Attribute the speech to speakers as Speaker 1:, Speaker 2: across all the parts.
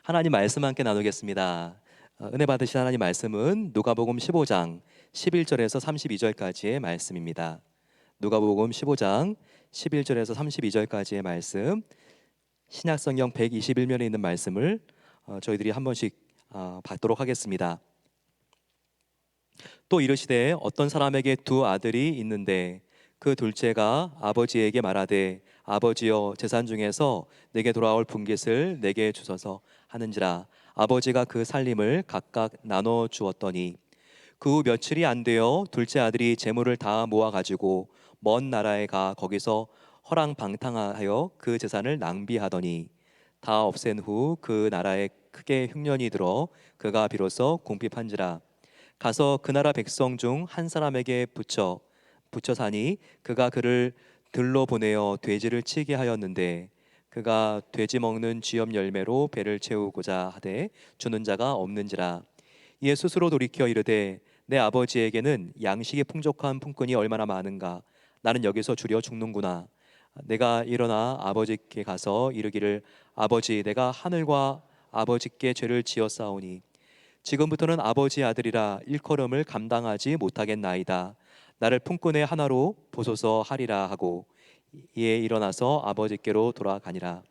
Speaker 1: 하나님 말씀 함께 나누겠습니다. 은혜 받으신 하나님 말씀은 누가복음 15장 11절에서 32절까지의 말씀입니다. 누가복음 15장 11절에서 32절까지의 말씀, 신약성경 121면에 있는 말씀을 저희들이 한 번씩 받도록 하겠습니다. 또 이르시되 어떤 사람에게 두 아들이 있는데 그 둘째가 아버지에게 말하되 아버지여 재산 중에서 내게 돌아올 분깃을 내게 주소서 하는지라. 아버지가 그 살림을 각각 나눠 주었더니 그 후 며칠이 안 되어 둘째 아들이 재물을 다 모아 가지고 먼 나라에 가 거기서 허랑방탕하여 그 재산을 낭비하더니 다 없앤 후 그 나라에 크게 흉년이 들어 그가 비로소 궁핍한지라. 가서 그 나라 백성 중 한 사람에게 붙여 사니 그가 그를 들로 보내어 돼지를 치게 하였는데 그가 돼지 먹는 쥐염 열매로 배를 채우고자 하되 주는 자가 없는지라. 이에 스스로 돌이켜 이르되 내 아버지에게는 양식이 풍족한 품꾼이 얼마나 많은가. 나는 여기서 주려 죽는구나. 내가 일어나 아버지께 가서 이르기를 아버지 내가 하늘과 아버지께 죄를 지었사오니 지금부터는 아버지 아들이라 일컬음을 감당하지 못하겠나이다. 나를 품꾼의 하나로 보소서 하리라 하고 이에 일어나서 아버지께로 돌아가니라.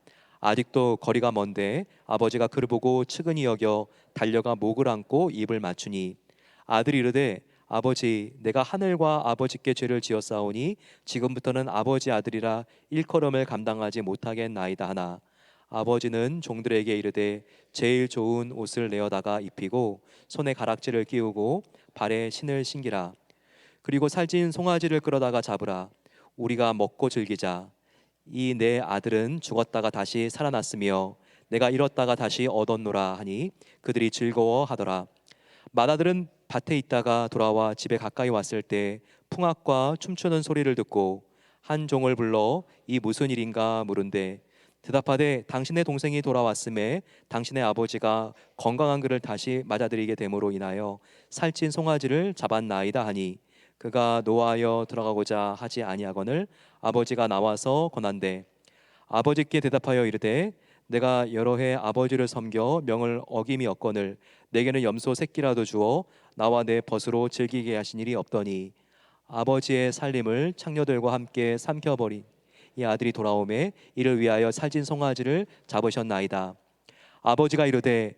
Speaker 1: 아직도 거리가 먼데 아버지가 그를 보고 측은히 여겨 달려가 목을 안고 입을 맞추니 아들이 이르되 아버지 내가 하늘과 아버지께 죄를 지었사오니 지금부터는 아버지 아들이라 일컬음을 감당하지 못하겠나이다 하나 아버지는 종들에게 이르되 제일 좋은 옷을 내어다가 입히고 손에 가락지를 끼우고 발에 신을 신기라. 그리고 살찐 송아지를 끌어다가 잡으라. 우리가 먹고 즐기자. 이 내 아들은 죽었다가 다시 살아났으며 내가 잃었다가 다시 얻었노라 하니 그들이 즐거워하더라. 맏아들은 밭에 있다가 돌아와 집에 가까이 왔을 때 풍악과 춤추는 소리를 듣고 한 종을 불러 이 무슨 일인가 물은데 대답하되 당신의 동생이 돌아왔음에 당신의 아버지가 건강한 그를 다시 맞아들이게 됨으로 인하여 살찐 송아지를 잡았나이다 하니 그가 노하여 들어가고자 하지 아니하거늘 아버지가 나와서 권한대 아버지께 대답하여 이르되 내가 여러 해 아버지를 섬겨 명을 어김이 없거늘 내게는 염소 새끼라도 주어 나와 내 벗으로 즐기게 하신 일이 없더니 아버지의 살림을 창녀들과 함께 삼켜버린 이 아들이 돌아오매 이를 위하여 살찐 송아지를 잡으셨나이다. 아버지가 이르되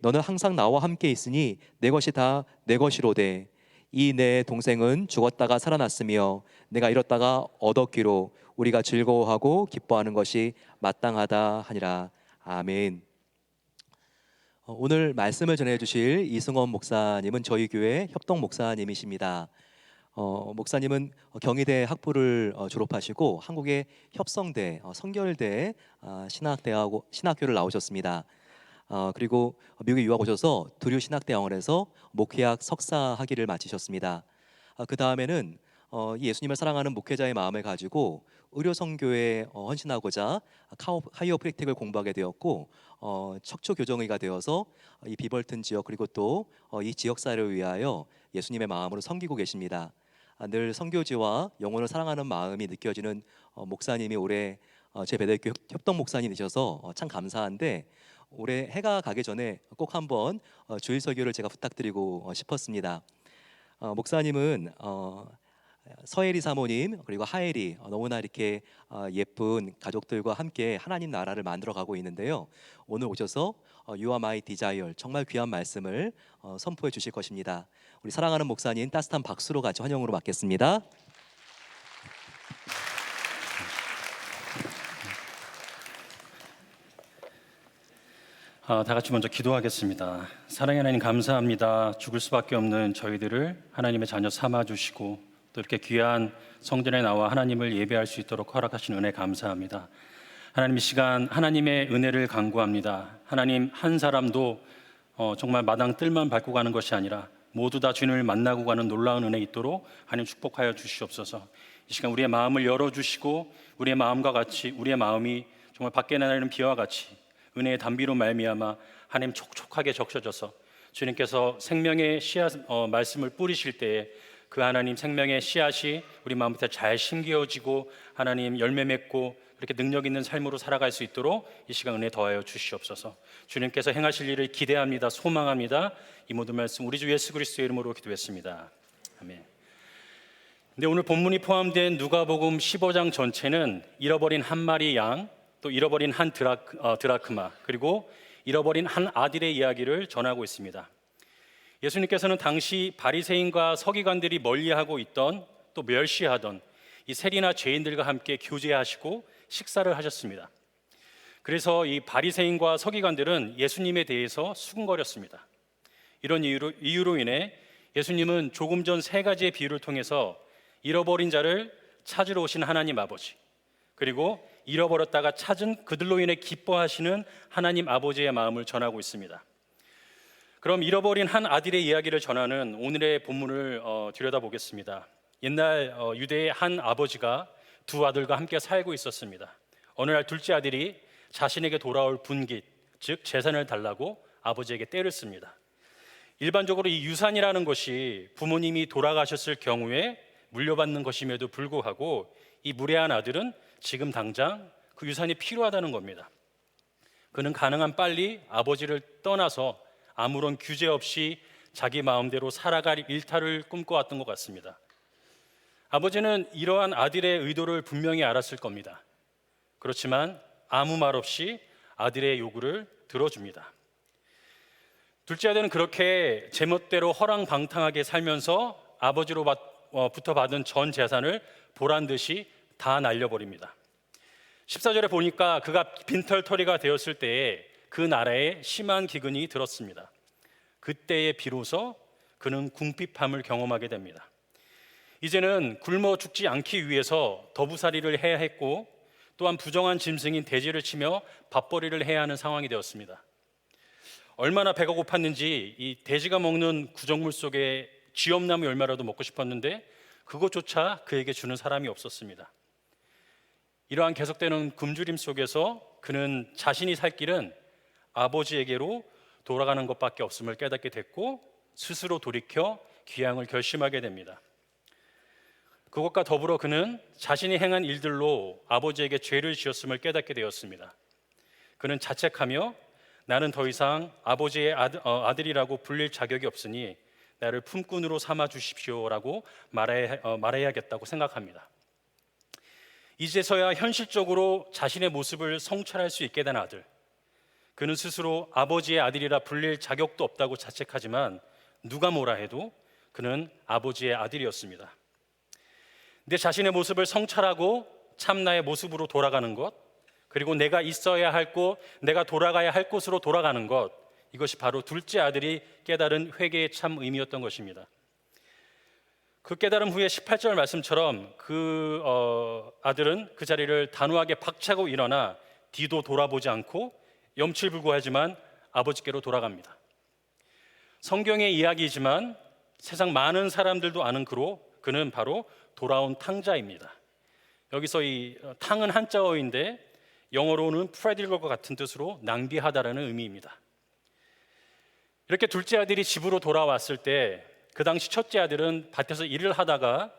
Speaker 1: 너는 항상 나와 함께 있으니 내 것이 다 내 것이로되 이 내 동생은 죽었다가 살아났으며 내가 잃었다가 얻었기로 우리가 즐거워하고 기뻐하는 것이 마땅하다 하니라. 아멘. 오늘 말씀을 전해 주실 이승원 목사님은 저희 교회 협동 목사님이십니다. 목사님은 경희대 학부를 졸업하시고 한국의 협성대, 성결대 신학교를 나오셨습니다. 그리고 미국에 유학 오셔서 두류 신학대학원에서 목회학 석사 학위를 마치셨습니다. 그 다음에는 예수님을 사랑하는 목회자의 마음을 가지고 의료 선교에 헌신하고자 카이오프랙틱을 공부하게 되었고 척추 교정의가 되어서 이 비벌튼 지역 그리고 또 이 지역 사회를 위하여 예수님의 마음으로 섬기고 계십니다. 늘 선교지와 영혼을 사랑하는 마음이 느껴지는 목사님이 올해 제 배대교 협동 목사님 되셔서 참 감사한데 올해 해가 가기 전에 꼭 한번 주일 설교를 제가 부탁드리고 싶었습니다. 목사님은 서혜리 사모님 그리고 하혜리 너무나 이렇게 예쁜 가족들과 함께 하나님 나라를 만들어가고 있는데요. 오늘 오셔서 You are my desire 정말 귀한 말씀을 선포해 주실 것입니다. 우리 사랑하는 목사님 따뜻한 박수로 같이 환영으로 맞겠습니다.
Speaker 2: 다 같이 먼저 기도하겠습니다. 사랑의 하나님 감사합니다. 죽을 수밖에 없는 저희들을 하나님의 자녀 삼아주시고 또 이렇게 귀한 성전에 나와 하나님을 예배할 수 있도록 허락하신 은혜 감사합니다. 하나님 이 시간 하나님의 은혜를 간구합니다. 하나님 한 사람도 정말 마당 뜰만 밟고 가는 것이 아니라 모두 다 주님을 만나고 가는 놀라운 은혜 있도록 하나님 축복하여 주시옵소서. 이 시간 우리의 마음을 열어주시고 우리의 마음과 같이 우리의 마음이 정말 밖에 나는 비와 같이 은혜의 단비로 말미암아 하나님 촉촉하게 적셔져서 주님께서 생명의 씨앗 말씀을 뿌리실 때에 그 하나님 생명의 씨앗이 우리 마음 밑에 잘 심겨지고 하나님 열매 맺고 그렇게 능력 있는 삶으로 살아갈 수 있도록 이 시간 은혜 더하여 주시옵소서. 주님께서 행하실 일을 기대합니다. 소망합니다. 이 모든 말씀 우리 주 예수 그리스도의 이름으로 기도했습니다. 아멘. 근데 오늘 본문이 포함된 누가복음 15장 전체는 잃어버린 한 마리 양, 또 잃어버린 한 드라크마, 그리고 잃어버린 한 아들의 이야기를 전하고 있습니다. 예수님께서는 당시 바리새인과 서기관들이 멀리하고 있던, 또 멸시하던 이 세리나 죄인들과 함께 교제하시고 식사를 하셨습니다. 그래서 이 바리새인과 서기관들은 예수님에 대해서 수군거렸습니다. 이런 이유로 인해 예수님은 조금 전 세 가지의 비유를 통해서 잃어버린 자를 찾으러 오신 하나님 아버지, 그리고 잃어버렸다가 찾은 그들로 인해 기뻐하시는 하나님 아버지의 마음을 전하고 있습니다. 그럼 잃어버린 한 아들의 이야기를 전하는 오늘의 본문을 들여다보겠습니다. 옛날 유대의 한 아버지가 두 아들과 함께 살고 있었습니다. 어느 날 둘째 아들이 자신에게 돌아올 분깃, 즉 재산을 달라고 아버지에게 떼를 씁니다. 일반적으로 이 유산이라는 것이 부모님이 돌아가셨을 경우에 물려받는 것임에도 불구하고 이 무례한 아들은 지금 당장 그 유산이 필요하다는 겁니다. 그는 가능한 빨리 아버지를 떠나서 아무런 규제 없이 자기 마음대로 살아갈 일탈을 꿈꿔왔던 것 같습니다. 아버지는 이러한 아들의 의도를 분명히 알았을 겁니다. 그렇지만 아무 말 없이 아들의 요구를 들어줍니다. 둘째 아들은 그렇게 제멋대로 허랑방탕하게 살면서 아버지로부터 받은 전 재산을 보란 듯이 다 날려버립니다. 14절에 보니까 그가 빈털터리가 되었을 때에 그 나라에 심한 기근이 들었습니다. 그때에 비로소 그는 궁핍함을 경험하게 됩니다. 이제는 굶어 죽지 않기 위해서 더부살이를 해야 했고, 또한 부정한 짐승인 돼지를 치며 밥벌이를 해야 하는 상황이 되었습니다. 얼마나 배가 고팠는지 이 돼지가 먹는 구정물 속에 쥐엄나무 열매라도 먹고 싶었는데 그것조차 그에게 주는 사람이 없었습니다. 이러한 계속되는 굶주림 속에서 그는 자신이 살 길은 아버지에게로 돌아가는 것밖에 없음을 깨닫게 됐고, 스스로 돌이켜 귀향을 결심하게 됩니다. 그것과 더불어 그는 자신이 행한 일들로 아버지에게 죄를 지었음을 깨닫게 되었습니다. 그는 자책하며 나는 더 이상 아버지의 아들이라고 불릴 자격이 없으니 나를 품꾼으로 삼아 주십시오라고 말해야겠다고 생각합니다. 이제서야 현실적으로 자신의 모습을 성찰할 수 있게 된 아들. 그는 스스로 아버지의 아들이라 불릴 자격도 없다고 자책하지만 누가 뭐라 해도 그는 아버지의 아들이었습니다. 내 자신의 모습을 성찰하고 참나의 모습으로 돌아가는 것, 그리고 내가 있어야 할 곳, 내가 돌아가야 할 곳으로 돌아가는 것, 이것이 바로 둘째 아들이 깨달은 회개의 참 의미였던 것입니다. 그 깨달음 후에 18절 말씀처럼 그 아들은 그 자리를 단호하게 박차고 일어나 뒤도 돌아보지 않고 염치불구하지만 아버지께로 돌아갑니다. 성경의 이야기이지만 세상 많은 사람들도 아는 그로 그는 바로 돌아온 탕자입니다. 여기서 이 탕은 한자어인데 영어로는 프레딜과 같은 뜻으로 낭비하다라는 의미입니다. 이렇게 둘째 아들이 집으로 돌아왔을 때 그 당시 첫째 아들은 밭에서 일을 하다가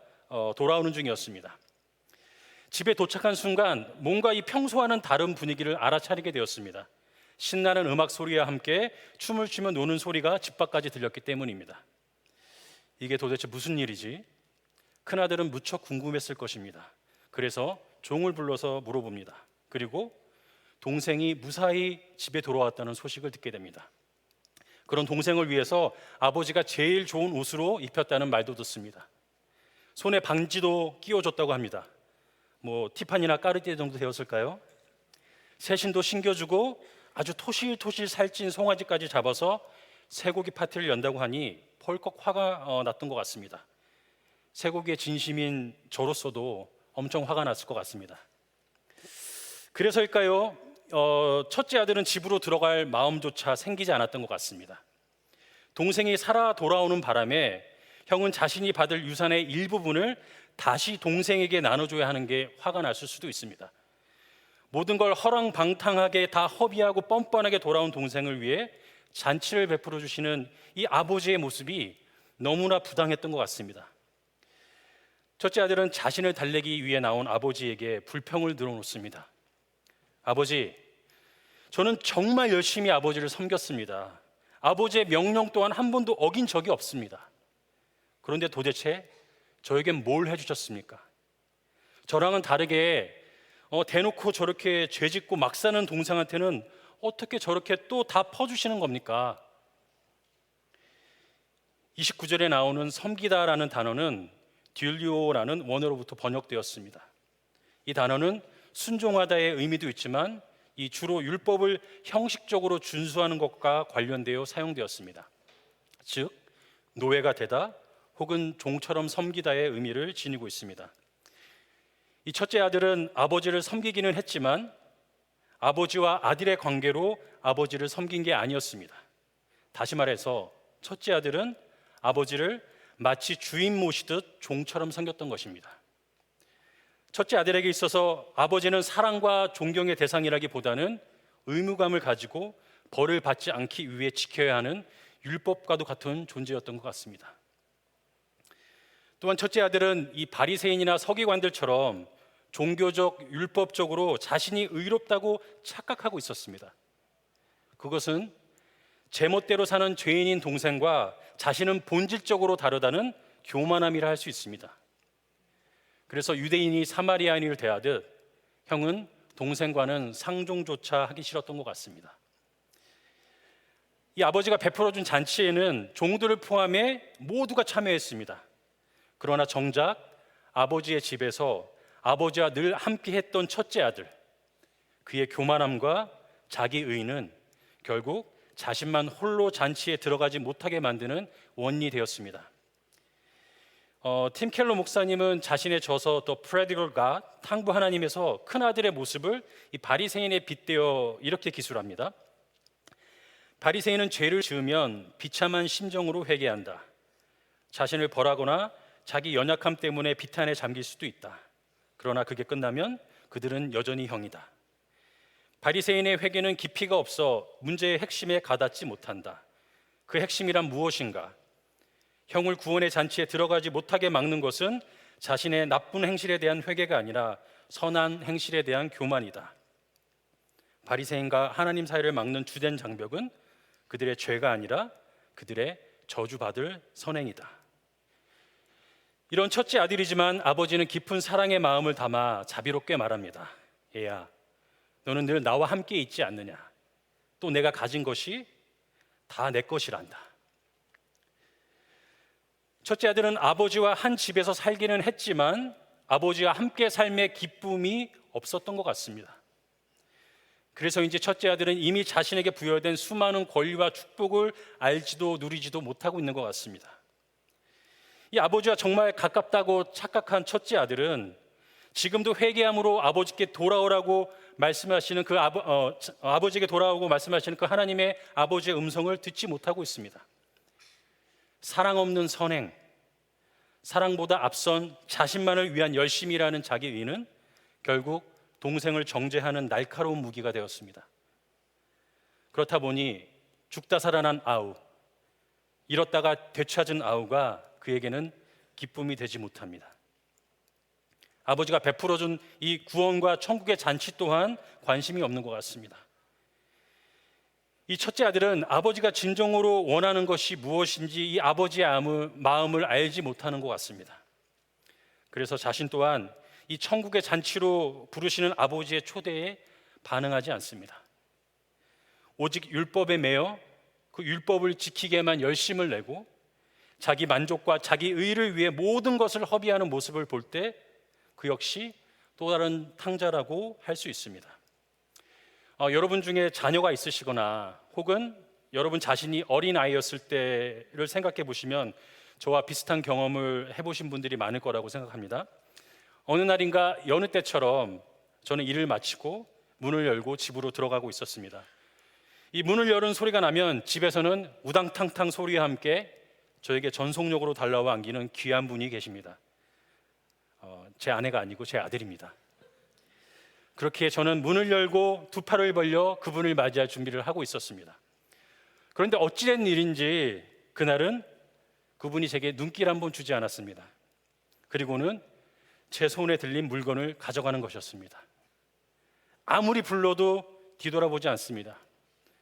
Speaker 2: 돌아오는 중이었습니다. 집에 도착한 순간 뭔가 이 평소와는 다른 분위기를 알아차리게 되었습니다. 신나는 음악 소리와 함께 춤을 추며 노는 소리가 집 밖까지 들렸기 때문입니다. 이게 도대체 무슨 일이지? 큰아들은 무척 궁금했을 것입니다. 그래서 종을 불러서 물어봅니다. 그리고 동생이 무사히 집에 돌아왔다는 소식을 듣게 됩니다. 그런 동생을 위해서 아버지가 제일 좋은 옷으로 입혔다는 말도 듣습니다. 손에 반지도 끼워줬다고 합니다. 뭐 티파니나 까르띠에 정도 되었을까요? 새신도 신겨주고 아주 토실토실 살찐 송아지까지 잡아서 쇠고기 파티를 연다고 하니 펄컥 화가 났던 것 같습니다. 쇠고기의 진심인 저로서도 엄청 화가 났을 것 같습니다. 그래서일까요? 첫째 아들은 집으로 들어갈 마음조차 생기지 않았던 것 같습니다. 동생이 살아 돌아오는 바람에 형은 자신이 받을 유산의 일부분을 다시 동생에게 나눠줘야 하는 게 화가 났을 수도 있습니다. 모든 걸 허랑방탕하게 다 허비하고 뻔뻔하게 돌아온 동생을 위해 잔치를 베풀어 주시는 이 아버지의 모습이 너무나 부당했던 것 같습니다. 첫째 아들은 자신을 달래기 위해 나온 아버지에게 불평을 늘어놓습니다. 아버지, 저는 정말 열심히 아버지를 섬겼습니다. 아버지의 명령 또한 한 번도 어긴 적이 없습니다. 그런데 도대체 저에겐 뭘 해주셨습니까? 저랑은 다르게 대놓고 저렇게 죄짓고 막 사는 동생한테는 어떻게 저렇게 또 다 퍼주시는 겁니까? 29절에 나오는 섬기다라는 단어는 듀리오라는 원어로부터 번역되었습니다. 이 단어는 순종하다의 의미도 있지만 이 주로 율법을 형식적으로 준수하는 것과 관련되어 사용되었습니다. 즉 노예가 되다 혹은 종처럼 섬기다의 의미를 지니고 있습니다. 이 첫째 아들은 아버지를 섬기기는 했지만 아버지와 아들의 관계로 아버지를 섬긴 게 아니었습니다. 다시 말해서 첫째 아들은 아버지를 마치 주인 모시듯 종처럼 섬겼던 것입니다. 첫째 아들에게 있어서 아버지는 사랑과 존경의 대상이라기보다는 의무감을 가지고 벌을 받지 않기 위해 지켜야 하는 율법과도 같은 존재였던 것 같습니다. 또한 첫째 아들은 이 바리새인이나 서기관들처럼 종교적, 율법적으로 자신이 의롭다고 착각하고 있었습니다. 그것은 제멋대로 사는 죄인인 동생과 자신은 본질적으로 다르다는 교만함이라 할 수 있습니다. 그래서 유대인이 사마리아인을 대하듯 형은 동생과는 상종조차 하기 싫었던 것 같습니다. 이 아버지가 베풀어준 잔치에는 종들을 포함해 모두가 참여했습니다. 그러나 정작 아버지의 집에서 아버지와 늘 함께 했던 첫째 아들, 그의 교만함과 자기의는 결국 자신만 홀로 잔치에 들어가지 못하게 만드는 원인이 되었습니다. 팀 켈러 목사님은 자신의 저서 The Prodigal God, 탕부 하나님에서 큰 아들의 모습을 이 바리새인에 빗대어 이렇게 기술합니다. 바리새인은 죄를 지으면 비참한 심정으로 회개한다. 자신을 벌하거나 자기 연약함 때문에 비탄에 잠길 수도 있다. 그러나 그게 끝나면 그들은 여전히 형이다. 바리새인의 회개는 깊이가 없어 문제의 핵심에 가닿지 못한다. 그 핵심이란 무엇인가? 형을 구원의 잔치에 들어가지 못하게 막는 것은 자신의 나쁜 행실에 대한 회개가 아니라 선한 행실에 대한 교만이다. 바리새인과 하나님 사이를 막는 주된 장벽은 그들의 죄가 아니라 그들의 저주받을 선행이다. 이런 첫째 아들이지만 아버지는 깊은 사랑의 마음을 담아 자비롭게 말합니다. 얘야, 너는 늘 나와 함께 있지 않느냐? 또 내가 가진 것이 다 내 것이란다. 첫째 아들은 아버지와 한 집에서 살기는 했지만 아버지와 함께 삶의 기쁨이 없었던 것 같습니다. 그래서인지 첫째 아들은 이미 자신에게 부여된 수많은 권리와 축복을 알지도 누리지도 못하고 있는 것 같습니다. 이 아버지와 정말 가깝다고 착각한 첫째 아들은 지금도 회개함으로 아버지께 돌아오라고 말씀하시는 아버지에게 돌아오고 말씀하시는 그 하나님의 아버지의 음성을 듣지 못하고 있습니다. 사랑 없는 선행, 사랑보다 앞선 자신만을 위한 열심이라는 자기 의는 결국 동생을 정죄하는 날카로운 무기가 되었습니다. 그렇다 보니 죽다 살아난 아우, 잃었다가 되찾은 아우가 그에게는 기쁨이 되지 못합니다. 아버지가 베풀어준 이 구원과 천국의 잔치 또한 관심이 없는 것 같습니다. 이 첫째 아들은 아버지가 진정으로 원하는 것이 무엇인지 이 아버지의 마음을 알지 못하는 것 같습니다. 그래서 자신 또한 이 천국의 잔치로 부르시는 아버지의 초대에 반응하지 않습니다. 오직 율법에 매여 그 율법을 지키게만 열심을 내고 자기 만족과 자기 의를 위해 모든 것을 허비하는 모습을 볼 때 그 역시 또 다른 탕자라고 할 수 있습니다. 여러분 중에 자녀가 있으시거나 혹은 여러분 자신이 어린아이였을 때를 생각해 보시면 저와 비슷한 경험을 해보신 분들이 많을 거라고 생각합니다. 어느 날인가 여느 때처럼 저는 일을 마치고 문을 열고 집으로 들어가고 있었습니다. 이 문을 여는 소리가 나면 집에서는 우당탕탕 소리와 함께 저에게 전속력으로 달라와 안기는 귀한 분이 계십니다. 제 아내가 아니고 제 아들입니다. 그렇게 저는 문을 열고 두 팔을 벌려 그분을 맞이할 준비를 하고 있었습니다. 그런데 어찌된 일인지 그날은 그분이 제게 눈길 한 번 주지 않았습니다. 그리고는 제 손에 들린 물건을 가져가는 것이었습니다. 아무리 불러도 뒤돌아보지 않습니다.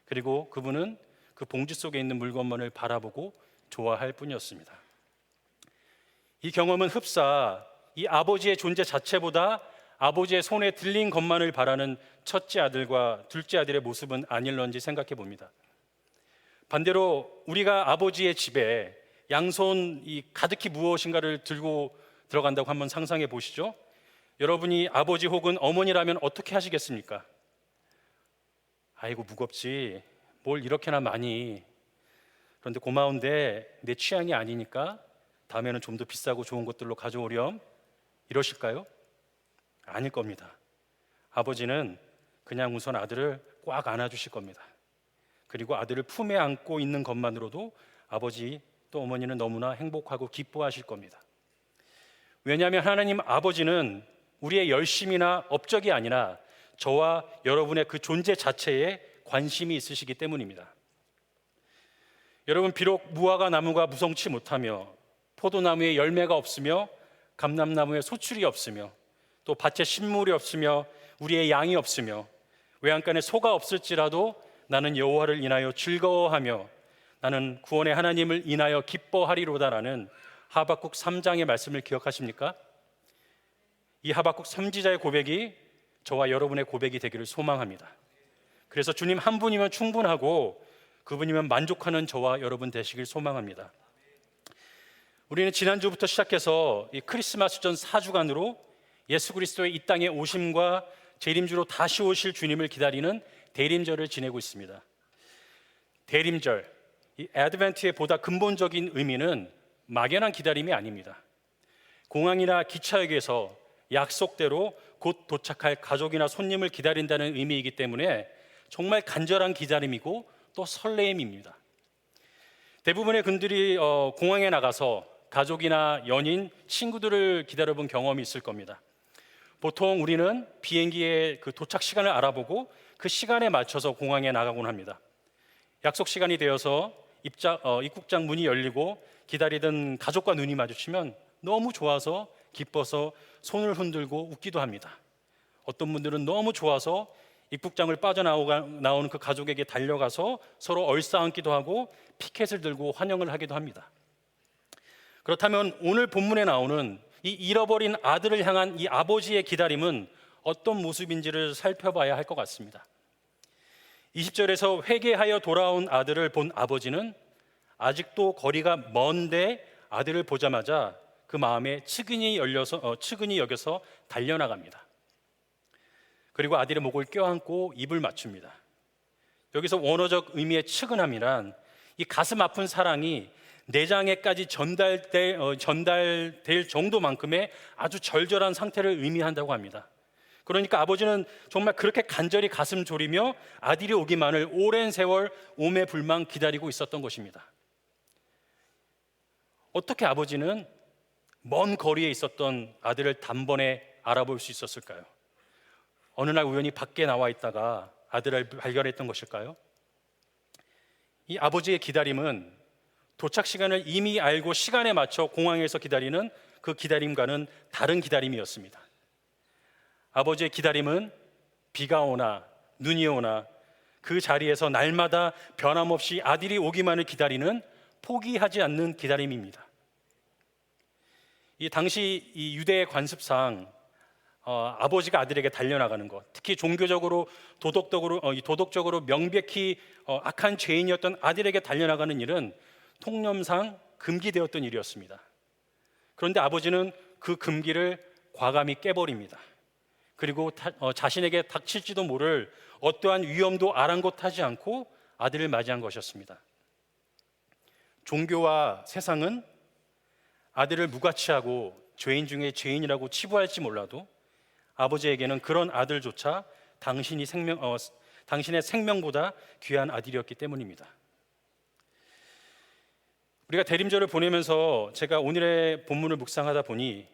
Speaker 2: 그리고 그분은 그 봉지 속에 있는 물건만을 바라보고 좋아할 뿐이었습니다. 이 경험은 흡사 이 아버지의 존재 자체보다 아버지의 손에 들린 것만을 바라는 첫째 아들과 둘째 아들의 모습은 아닐런지 생각해 봅니다. 반대로 우리가 아버지의 집에 양손 가득히 무엇인가를 들고 들어간다고 한번 상상해 보시죠. 여러분이 아버지 혹은 어머니라면 어떻게 하시겠습니까? 아이고 무겁지, 뭘 이렇게나 많이. 그런데 고마운데 내 취향이 아니니까 다음에는 좀 더 비싸고 좋은 것들로 가져오렴, 이러실까요? 아닐 겁니다. 아버지는 그냥 우선 아들을 꽉 안아주실 겁니다. 그리고 아들을 품에 안고 있는 것만으로도 아버지 또 어머니는 너무나 행복하고 기뻐하실 겁니다. 왜냐하면 하나님 아버지는 우리의 열심이나 업적이 아니라 저와 여러분의 그 존재 자체에 관심이 있으시기 때문입니다. 여러분, 비록 무화과 나무가 무성치 못하며 포도나무에 열매가 없으며 감람나무에 소출이 없으며 또 밭에 식물이 없으며 우리의 양이 없으며 외양간에 소가 없을지라도 나는 여호와를 인하여 즐거워하며 나는 구원의 하나님을 인하여 기뻐하리로다라는 하박국 3장의 말씀을 기억하십니까? 이 하박국 선지자의 고백이 저와 여러분의 고백이 되기를 소망합니다. 그래서 주님 한 분이면 충분하고 그분이면 만족하는 저와 여러분 되시길 소망합니다. 우리는 지난주부터 시작해서 이 크리스마스 전 4주간으로 예수 그리스도의 이 땅에 오심과 재림주로 다시 오실 주님을 기다리는 대림절을 지내고 있습니다. 대림절, 이 애드벤트의 보다 근본적인 의미는 막연한 기다림이 아닙니다. 공항이나 기차역에서 약속대로 곧 도착할 가족이나 손님을 기다린다는 의미이기 때문에 정말 간절한 기다림이고 또 설레임입니다. 대부분의 분들이 공항에 나가서 가족이나 연인, 친구들을 기다려본 경험이 있을 겁니다. 보통 우리는 비행기의 그 도착 시간을 알아보고 그 시간에 맞춰서 공항에 나가곤 합니다. 약속 시간이 되어서 입국장 문이 열리고 기다리던 가족과 눈이 마주치면 너무 좋아서 기뻐서 손을 흔들고 웃기도 합니다. 어떤 분들은 너무 좋아서 입국장을 빠져나오는 그 가족에게 달려가서 서로 얼싸안기도 하고 피켓을 들고 환영을 하기도 합니다. 그렇다면 오늘 본문에 나오는 이 잃어버린 아들을 향한 이 아버지의 기다림은 어떤 모습인지를 살펴봐야 할 것 같습니다. 20절에서 회개하여 돌아온 아들을 본 아버지는 아직도 거리가 먼데 아들을 보자마자 그 마음에 측은히 여겨서 달려나갑니다. 그리고 아들의 목을 껴안고 입을 맞춥니다. 여기서 원어적 의미의 측은함이란 이 가슴 아픈 사랑이 내장에까지 전달될 정도만큼의 아주 절절한 상태를 의미한다고 합니다. 그러니까 아버지는 정말 그렇게 간절히 가슴 졸이며 아들이 오기만을 오랜 세월 오매불망 기다리고 있었던 것입니다. 어떻게 아버지는 먼 거리에 있었던 아들을 단번에 알아볼 수 있었을까요? 어느 날 우연히 밖에 나와 있다가 아들을 발견했던 것일까요? 이 아버지의 기다림은 도착 시간을 이미 알고 시간에 맞춰 공항에서 기다리는 그 기다림과는 다른 기다림이었습니다. 아버지의 기다림은 비가 오나 눈이 오나 그 자리에서 날마다 변함없이 아들이 오기만을 기다리는 포기하지 않는 기다림입니다. 이 당시 이 유대의 관습상 아버지가 아들에게 달려나가는 것, 특히 종교적으로 도덕적으로 명백히 악한 죄인이었던 아들에게 달려나가는 일은 통념상 금기되었던 일이었습니다. 그런데 아버지는 그 금기를 과감히 깨버립니다. 그리고 자신에게 닥칠지도 모를 어떠한 위험도 아랑곳하지 않고 아들을 맞이한 것이었습니다. 종교와 세상은 아들을 무가치하고 죄인 중에 죄인이라고 치부할지 몰라도 아버지에게는 그런 아들조차 당신의 생명보다 귀한 아들이었기 때문입니다. 우리가 대림절을 보내면서 제가 오늘의 본문을 묵상하다 보니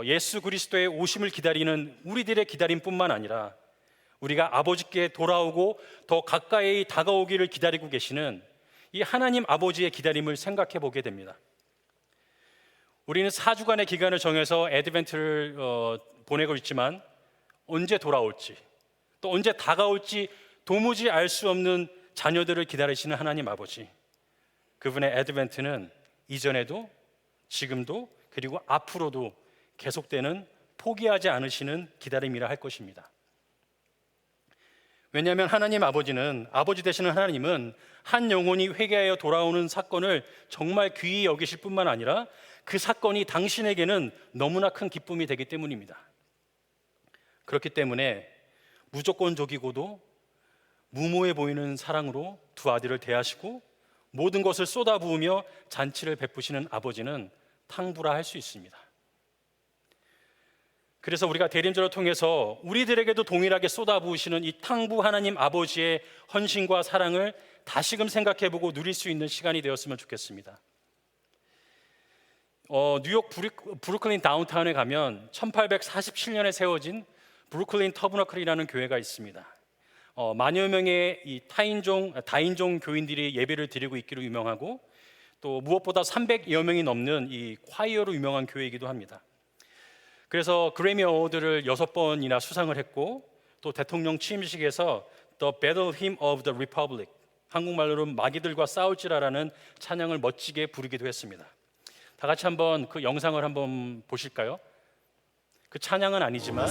Speaker 2: 예수 그리스도의 오심을 기다리는 우리들의 기다림뿐만 아니라 우리가 아버지께 돌아오고 더 가까이 다가오기를 기다리고 계시는 이 하나님 아버지의 기다림을 생각해 보게 됩니다. 우리는 4주간의 기간을 정해서 애드벤트를 보내고 있지만 언제 돌아올지, 또 언제 다가올지 도무지 알 수 없는 자녀들을 기다리시는 하나님 아버지, 그분의 애드벤트는 이전에도 지금도 그리고 앞으로도 계속되는 포기하지 않으시는 기다림이라 할 것입니다. 왜냐하면 하나님 아버지는, 아버지 되시는 하나님은 한 영혼이 회개하여 돌아오는 사건을 정말 귀히 여기실 뿐만 아니라 그 사건이 당신에게는 너무나 큰 기쁨이 되기 때문입니다. 그렇기 때문에 무조건적이고도 무모해 보이는 사랑으로 두 아들을 대하시고 모든 것을 쏟아부으며 잔치를 베푸시는 아버지는 탕부라 할 수 있습니다. 그래서 우리가 대림절을 통해서 우리들에게도 동일하게 쏟아부으시는 이 탕부 하나님 아버지의 헌신과 사랑을 다시금 생각해보고 누릴 수 있는 시간이 되었으면 좋겠습니다. 뉴욕 브루클린 다운타운에 가면 1847년에 세워진 브루클린 터버너클이라는 교회가 있습니다. 만여 명의 이 다인종 교인들이 예배를 드리고 있기로 유명하고, 또 무엇보다 300여 명이 넘는 이 콰이어로 유명한 교회이기도 합니다. 그래서 그래미 어워드를 6번이나 수상을 했고, 또 대통령 취임식에서 The Battle Hymn of the Republic, 한국말로는 마귀들과 싸울지라라는 찬양을 멋지게 부르기도 했습니다. 다 같이 한번 그 영상을 한번 보실까요? 그 찬양은 아니지만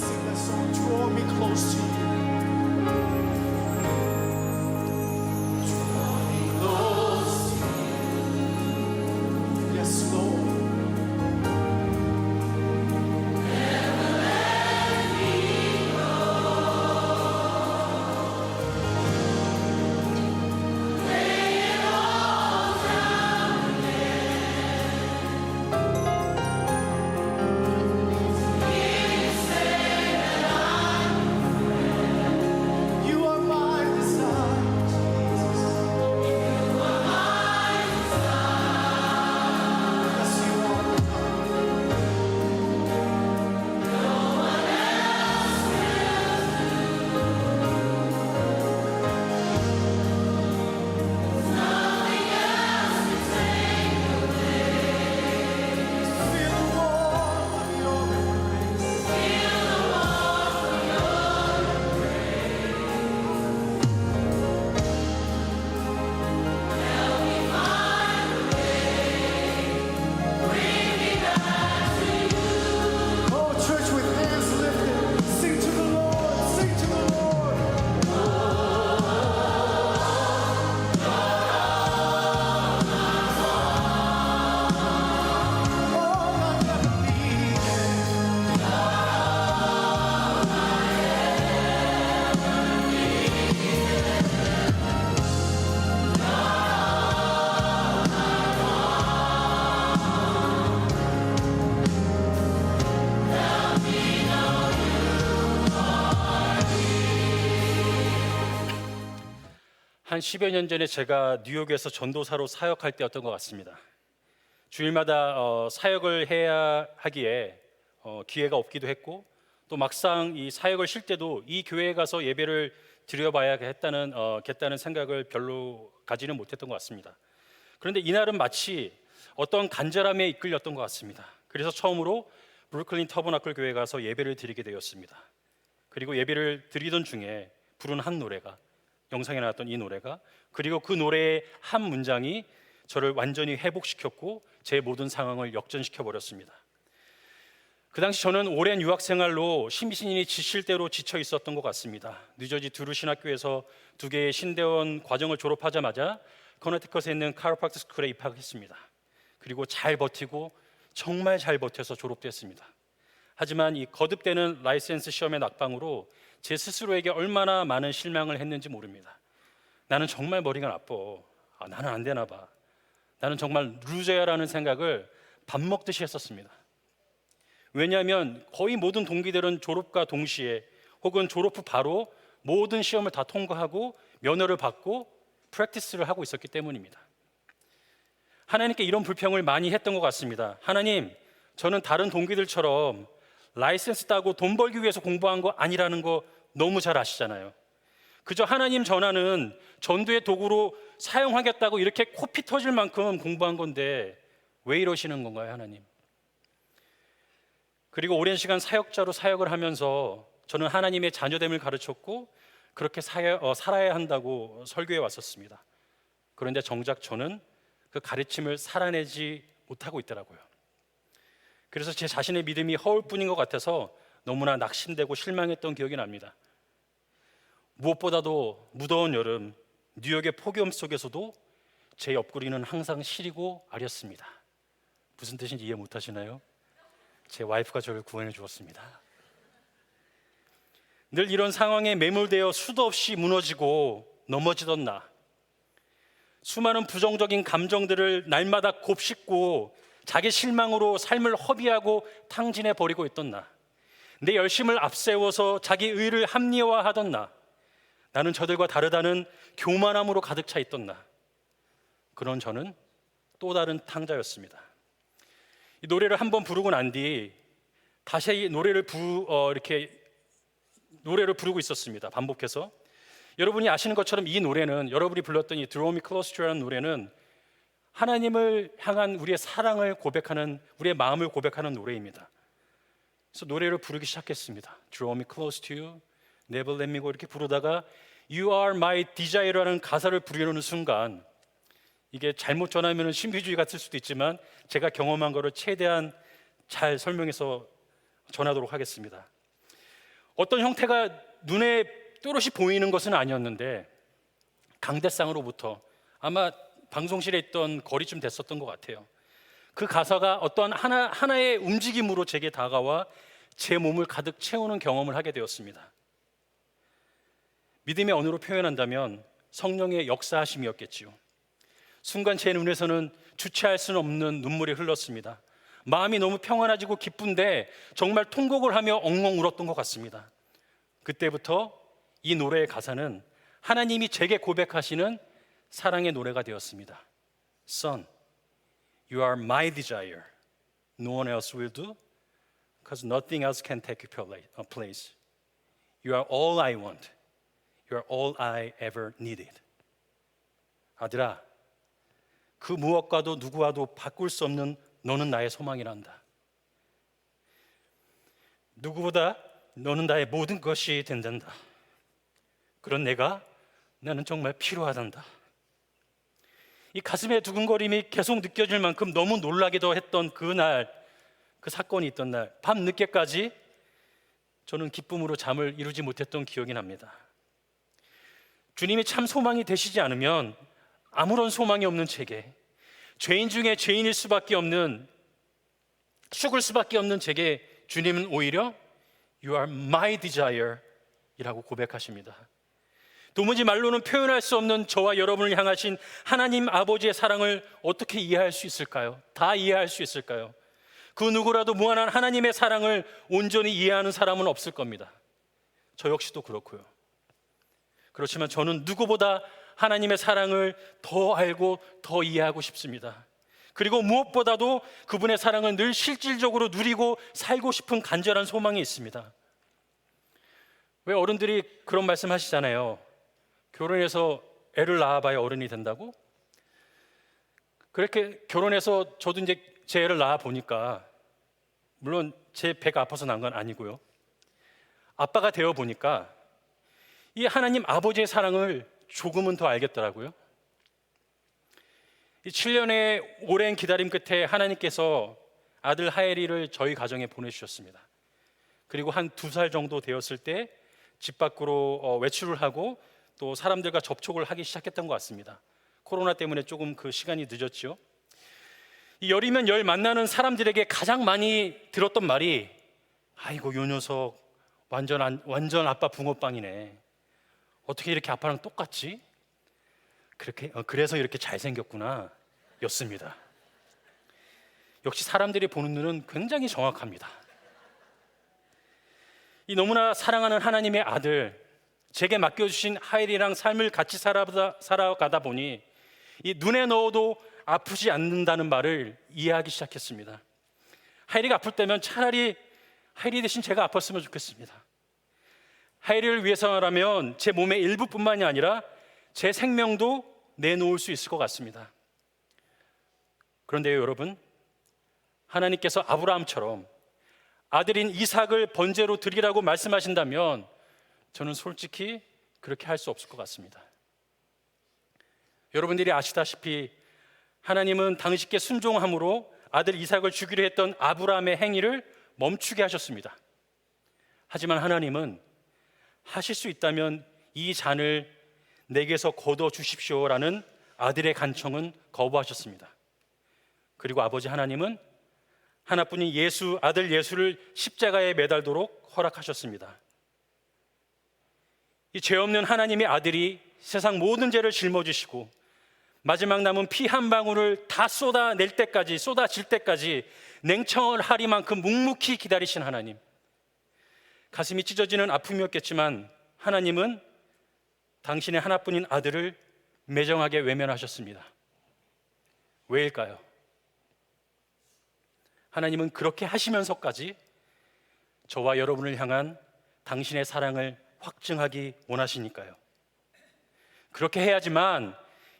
Speaker 2: 한 10여 년 전에 제가 뉴욕에서 전도사로 사역할 때였던 것 같습니다. 주일마다 사역을 해야 하기에 기회가 없기도 했고, 또 막상 이 사역을 쉴 때도 이 교회에 가서 예배를 드려봐야겠다는 생각을 별로 가지는 못했던 것 같습니다. 그런데 이날은 마치 어떤 간절함에 이끌렸던 것 같습니다. 그래서 처음으로 브루클린 터버너클 교회에 가서 예배를 드리게 되었습니다. 그리고 예배를 드리던 중에 부른 한 노래가, 영상에 나왔던 이 노래가, 그리고 그 노래의 한 문장이 저를 완전히 회복시켰고 제 모든 상황을 역전시켜 버렸습니다. 그 당시 저는 오랜 유학 생활로 심신이 지칠 대로 지쳐 있었던 것 같습니다. 뉴저지 두루 신학교에서 2개의 신대원 과정을 졸업하자마자 커네티컷에 있는 카로프랙터 스쿨에 입학했습니다. 그리고 잘 버티고 정말 잘 버텨서 졸업됐습니다. 하지만 이 거듭되는 라이센스 시험의 낙방으로 제 스스로에게 얼마나 많은 실망을 했는지 모릅니다. 나는 정말 머리가 나빠. 나는 안 되나 봐. 나는 정말 루저야라는 생각을 밥 먹듯이 했었습니다. 왜냐하면 거의 모든 동기들은 졸업과 동시에 혹은 졸업 후 바로 모든 시험을 다 통과하고 면허를 받고 프랙티스를 하고 있었기 때문입니다. 하나님께 이런 불평을 많이 했던 것 같습니다. 하나님, 저는 다른 동기들처럼 라이센스 따고 돈 벌기 위해서 공부한 거 아니라는 거 너무 잘 아시잖아요. 그저 하나님 전하는 전도의 도구로 사용하겠다고 이렇게 코피 터질 만큼 공부한 건데 왜 이러시는 건가요, 하나님? 그리고 오랜 시간 사역자로 사역을 하면서 저는 하나님의 자녀됨을 가르쳤고, 그렇게 살아야 한다고 설교해 왔었습니다. 그런데 정작 저는 그 가르침을 살아내지 못하고 있더라고요. 그래서 제 자신의 믿음이 허울뿐인 것 같아서 너무나 낙심되고 실망했던 기억이 납니다. 무엇보다도 무더운 여름 뉴욕의 폭염 속에서도 제 옆구리는 항상 시리고 아렸습니다. 무슨 뜻인지 이해 못하시나요? 제 와이프가 저를 구원해 주었습니다. 늘 이런 상황에 매몰되어 수도 없이 무너지고 넘어지던 나, 수많은 부정적인 감정들을 날마다 곱씹고 자기 실망으로 삶을 허비하고 탕진해 버리고 있던 나, 내 열심을 앞세워서 자기 의를 합리화하던 나, 나는 저들과 다르다는 교만함으로 가득 차 있던 나, 그런 저는 또 다른 탕자였습니다. 이 노래를 한번 부르고 난 뒤 다시 이 노래를 부르고 있었습니다. 반복해서. 여러분이 아시는 것처럼 이 노래는, 여러분이 불렀던 이 Draw Me Close to You라는 노래는 하나님을 향한 우리의 사랑을 고백하는, 우리의 마음을 고백하는 노래입니다. 그래서 노래를 부르기 시작했습니다. Draw Me Close to You, Never Let Me Go 이렇게 부르다가 You Are My Desire라는 가사를 부르는 순간, 이게 잘못 전하면 신비주의 같을 수도 있지만 제가 경험한 거를 최대한 잘 설명해서 전하도록 하겠습니다. 어떤 형태가 눈에 또렷이 보이는 것은 아니었는데 강대상으로부터, 아마 방송실에 있던 거리쯤 됐었던 것 같아요. 그 가사가 어떤 하나의 움직임으로 제게 다가와 제 몸을 가득 채우는 경험을 하게 되었습니다. 믿음의 언어로 표현한다면 성령의 역사하심이었겠지요. 순간 제 눈에서는 주체할 수는 없는 눈물이 흘렀습니다. 마음이 너무 평안해지고 기쁜데 정말 통곡을 하며 엉엉 울었던 것 같습니다. 그때부터 이 노래의 가사는 하나님이 제게 고백하시는 사랑의 노래가 되었습니다. Son, you are my desire. No one else will do, because nothing else can take your place. You are all I want. You are all I ever needed. 아들아, 그 무엇과도 누구와도 바꿀 수 없는 너는 나의 소망이란다. 누구보다 너는 나의 모든 것이 된단다. 그런 나는 정말 필요하단다. 이 가슴에 두근거림이 계속 느껴질 만큼 너무 놀라기도 했던 그날, 그 사건이 있던 날 밤 늦게까지 저는 기쁨으로 잠을 이루지 못했던 기억이 납니다. 주님이 참 소망이 되시지 않으면 아무런 소망이 없는 제게, 죄인 중에 죄인일 수밖에 없는, 죽을 수밖에 없는 제게 주님은 오히려 You are my desire 이라고 고백하십니다. 도무지 말로는 표현할 수 없는 저와 여러분을 향하신 하나님 아버지의 사랑을 어떻게 이해할 수 있을까요? 다 이해할 수 있을까요? 그 누구라도 무한한 하나님의 사랑을 온전히 이해하는 사람은 없을 겁니다. 저 역시도 그렇고요. 그렇지만 저는 누구보다 하나님의 사랑을 더 알고 더 이해하고 싶습니다. 그리고 무엇보다도 그분의 사랑을 늘 실질적으로 누리고 살고 싶은 간절한 소망이 있습니다. 왜 어른들이 그런 말씀 하시잖아요. 결혼해서 애를 낳아봐야 어른이 된다고? 그렇게 결혼해서 저도 이제 제 애를 낳아 보니까, 물론 제 배가 아파서 난 건 아니고요, 아빠가 되어 보니까 이 하나님 아버지의 사랑을 조금은 더 알겠더라고요. 이 7년의 오랜 기다림 끝에 하나님께서 아들 하엘이를 저희 가정에 보내주셨습니다. 그리고 한 2살 정도 되었을 때 집 밖으로 외출을 하고 또 사람들과 접촉을 하기 시작했던 것 같습니다. 코로나 때문에 조금 그 시간이 늦었죠. 이 열이면 열 만나는 사람들에게 가장 많이 들었던 말이, 아이고 요 녀석 완전 아빠 붕어빵이네. 어떻게 이렇게 아빠랑 똑같지? 그래서 이렇게 잘생겼구나 였습니다. 역시 사람들이 보는 눈은 굉장히 정확합니다. 이 너무나 사랑하는 하나님의 아들, 제게 맡겨주신 하엘이랑 삶을 같이 살아가다 보니 이 눈에 넣어도 아프지 않는다는 말을 이해하기 시작했습니다. 하엘이가 아플 때면 차라리 하엘이 대신 제가 아팠으면 좋겠습니다. 하엘이를 위해서라면 제 몸의 일부뿐만이 아니라 제 생명도 내놓을 수 있을 것 같습니다. 그런데요, 여러분, 하나님께서 아브라함처럼 아들인 이삭을 번제로 드리라고 말씀하신다면 저는 솔직히 그렇게 할 수 없을 것 같습니다. 여러분들이 아시다시피 하나님은 당신께 순종함으로 아들 이삭을 주기로 했던 아브라함의 행위를 멈추게 하셨습니다. 하지만 하나님은 하실 수 있다면 이 잔을 내게서 거둬 주십시오라는 아들의 간청은 거부하셨습니다. 그리고 아버지 하나님은 하나뿐인 아들 예수를 십자가에 매달도록 허락하셨습니다. 이 죄 없는 하나님의 아들이 세상 모든 죄를 짊어지시고 마지막 남은 피 한 방울을 다 쏟아질 때까지 냉청을 하리만큼 묵묵히 기다리신 하나님. 가슴이 찢어지는 아픔이었겠지만 하나님은 당신의 하나뿐인 아들을 매정하게 외면하셨습니다. 왜일까요? 하나님은 그렇게 하시면서까지 저와 여러분을 향한 당신의 사랑을 확증하기 원하시니까요. 그렇게 해야지만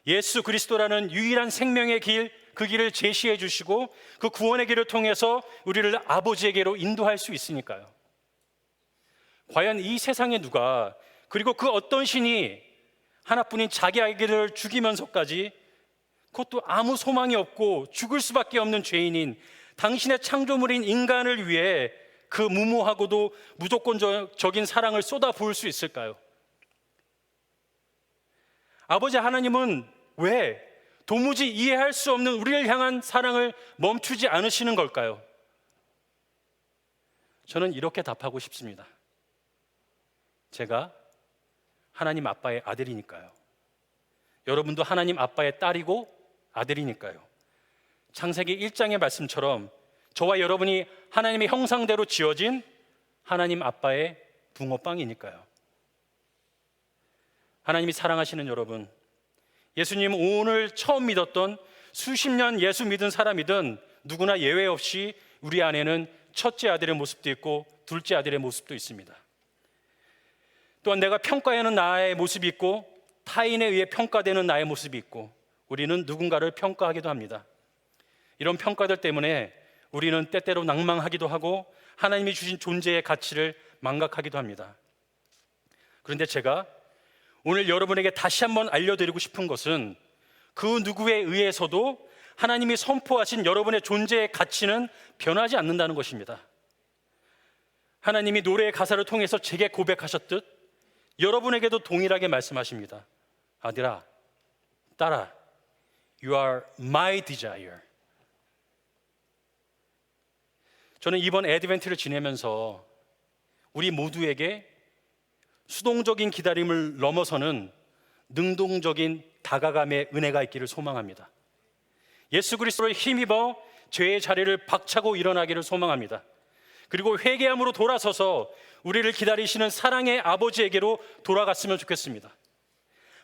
Speaker 2: 예수 그리스도라는 유일한 생명의 길, 그 길을 제시해 주시고 그 구원의 길을 통해서 우리를 아버지에게로 인도할 수 있으니까요. 과연 이 세상에 누가, 그리고 그 어떤 신이 하나뿐인 자기 아기를 죽이면서까지, 그것도 아무 소망이 없고 죽을 수밖에 없는 죄인인 당신의 창조물인 인간을 위해 그 무모하고도 무조건적인 사랑을 쏟아부을 수 있을까요? 아버지 하나님은 왜 도무지 이해할 수 없는 우리를 향한 사랑을 멈추지 않으시는 걸까요? 저는 이렇게 답하고 싶습니다. 제가 하나님 아빠의 아들이니까요. 여러분도 하나님 아빠의 딸이고 아들이니까요. 창세기 1장의 말씀처럼 저와 여러분이 하나님의 형상대로 지어진 하나님 아빠의 붕어빵이니까요. 하나님이 사랑하시는 여러분, 예수님 오늘 처음 믿었던 수십 년 예수 믿은 사람이든 누구나 예외 없이 우리 안에는 첫째 아들의 모습도 있고 둘째 아들의 모습도 있습니다. 또한 내가 평가하는 나의 모습이 있고 타인에 의해 평가되는 나의 모습이 있고 우리는 누군가를 평가하기도 합니다. 이런 평가들 때문에 우리는 때때로 낭망하기도 하고 하나님이 주신 존재의 가치를 망각하기도 합니다. 그런데 제가 오늘 여러분에게 다시 한번 알려드리고 싶은 것은 그 누구에 의해서도 하나님이 선포하신 여러분의 존재의 가치는 변하지 않는다는 것입니다. 하나님이 노래의 가사를 통해서 제게 고백하셨듯 여러분에게도 동일하게 말씀하십니다. 아들아, 딸아, You are my desire. 저는 이번 애드벤트를 지내면서 우리 모두에게 수동적인 기다림을 넘어서는 능동적인 다가감의 은혜가 있기를 소망합니다. 예수 그리스도를 힘입어 죄의 자리를 박차고 일어나기를 소망합니다. 그리고 회개함으로 돌아서서 우리를 기다리시는 사랑의 아버지에게로 돌아갔으면 좋겠습니다.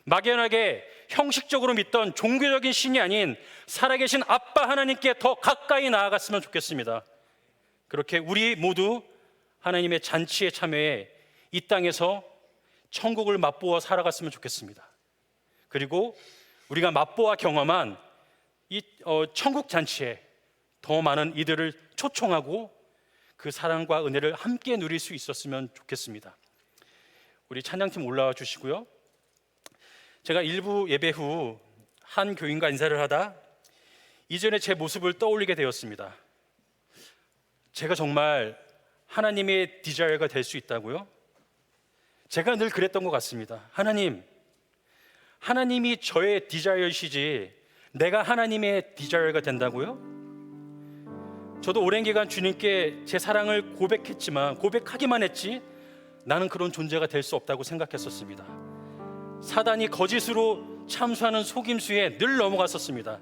Speaker 2: 막연하게 형식적으로 믿던 종교적인 신이 아닌 살아계신 아빠 하나님께 더 가까이 나아갔으면 좋겠습니다. 그렇게 우리 모두 하나님의 잔치에 참여해 이 땅에서 천국을 맛보아 살아갔으면 좋겠습니다. 그리고 우리가 맛보아 경험한 이 천국 잔치에 더 많은 이들을 초청하고 그 사랑과 은혜를 함께 누릴 수 있었으면 좋겠습니다. 우리 찬양팀 올라와 주시고요. 제가 일부 예배 후 한 교인과 인사를 하다 이전에 제 모습을 떠올리게 되었습니다. 제가 정말 하나님의 디자이어가 될 수 있다고요? 제가 늘 그랬던 것 같습니다. 하나님이 저의 디자이어시지 내가 하나님의 디자이어가 된다고요? 저도 오랜 기간 주님께 제 사랑을 고백하기만 했지 나는 그런 존재가 될 수 없다고 생각했었습니다. 사단이 거짓으로 참수하는 속임수에 늘 넘어갔었습니다.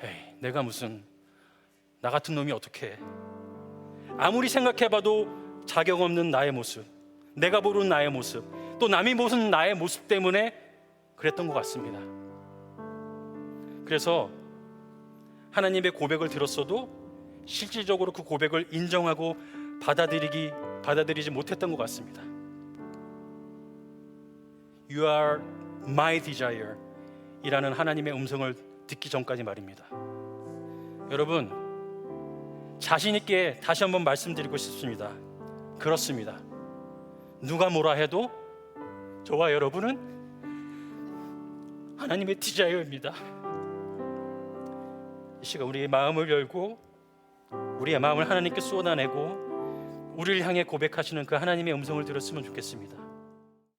Speaker 2: 에이, 내가 무슨 나 같은 놈이 어떻게 해? 아무리 생각해봐도 자격 없는 나의 모습, 내가 모르는 나의 모습, 또 남이 보는 나의 모습 때문에 그랬던 것 같습니다. 그래서 하나님의 고백을 들었어도 실질적으로 그 고백을 인정하고 받아들이지 못했던 것 같습니다. You are my desire 이라는 하나님의 음성을 듣기 전까지 말입니다. 여러분, 자신 있게 다시 한번 말씀드리고 싶습니다. 그렇습니다. 누가 뭐라 해도 저와 여러분은 하나님의 디자이어입니다. 이 시간 우리의 마음을 열고 우리의 마음을 하나님께 쏟아내고 우리를 향해 고백하시는 그 하나님의 음성을 들었으면 좋겠습니다.